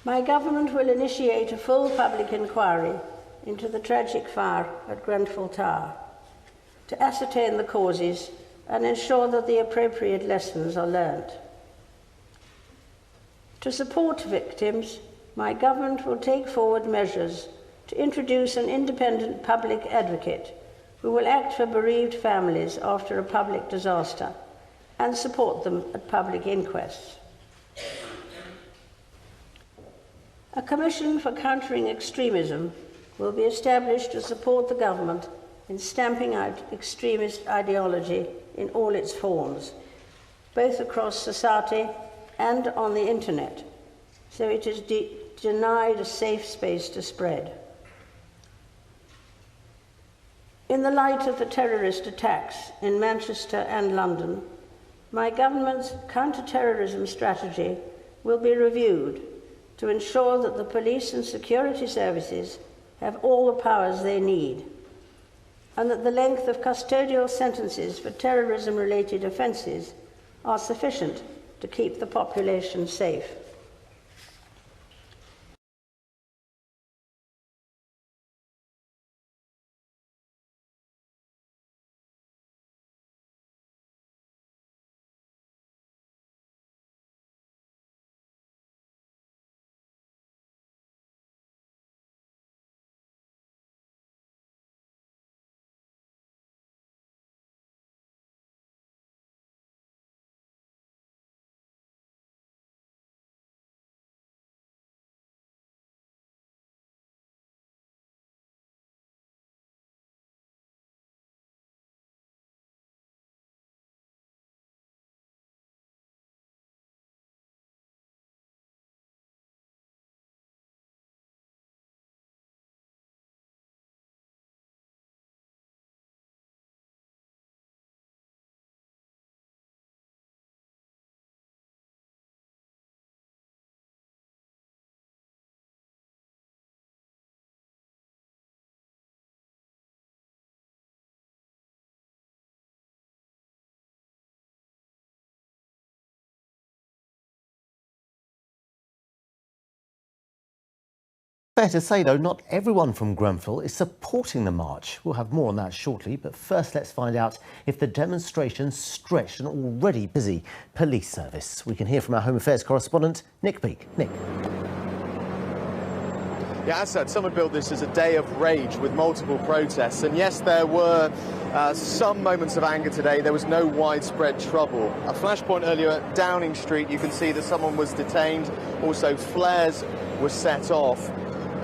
My government will initiate a full public inquiry into the tragic fire at Grenfell Tower to ascertain the causes and ensure that the appropriate lessons are learnt. To support victims, my government will take forward measures to introduce an independent public advocate who will act for bereaved families after a public disaster and support them at public inquests. A commission for countering extremism will be established to support the government in stamping out extremist ideology in all its forms, both across society and on the internet, so it is denied a safe space to spread. In the light of the terrorist attacks in Manchester and London, my government's counter-terrorism strategy will be reviewed to ensure that the police and security services have all the powers they need, and that the length of custodial sentences for terrorism-related offences are sufficient to keep the population safe. Fair to say, though, not everyone from Grenfell is supporting the march. We'll have more on that shortly, but first let's find out if the demonstration stretched an already busy police service. We can hear from our Home Affairs correspondent, Nick Peake. Nick. Yeah, as said, some have billed this as a day of rage with multiple protests. And yes, there were some moments of anger today. There was no widespread trouble. A flashpoint earlier at Downing Street, you can see that someone was detained. Also, flares were set off.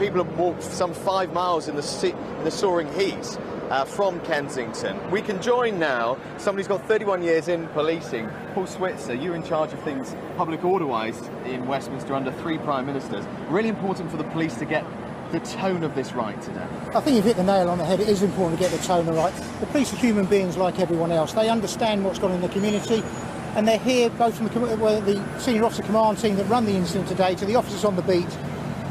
People have walked some 5 miles in the soaring heat from Kensington. We can join now somebody who's got 31 years in policing. Paul Switzer, you're in charge of things public order-wise in Westminster under 3 Prime Ministers. Really important for the police to get the tone of this right today. I think you've hit the nail on the head. It is important to get the tone right. The police are human beings like everyone else. They understand what's gone on in the community. and they're here both from the senior officer command team that run the incident today to the officers on the beat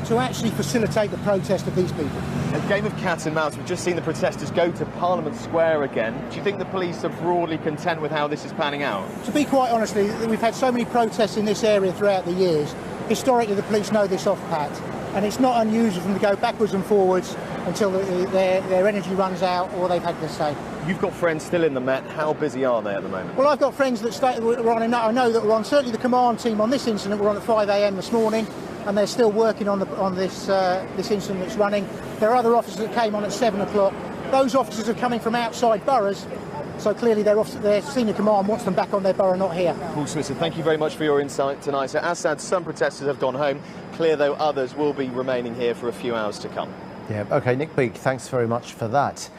to actually facilitate the protest of these people. A game of cat and mouse. We've just seen the protesters go to Parliament Square again. Do you think the police are broadly content with how this is panning out? To be quite honest, we've had so many protests in this area throughout the years. Historically, the police know this off pat, and it's not unusual for them to go backwards and forwards until their energy runs out or they've had their say. You've got friends still in the Met. How busy are they at the moment? Well, I've got friends that were on. I know that were on. Certainly, the command team on this incident were on at 5 a.m. this morning, and they're still working on this incident that's running. There are other officers that came on at 7 o'clock. Those officers are coming from outside boroughs, so clearly their senior command wants them back on their borough, not here. Paul Smith, thank you very much for your insight tonight. So, as said, some protesters have gone home. Clear, though, others will be remaining here for a few hours to come. Yeah, OK, Nick Beak, thanks very much for that.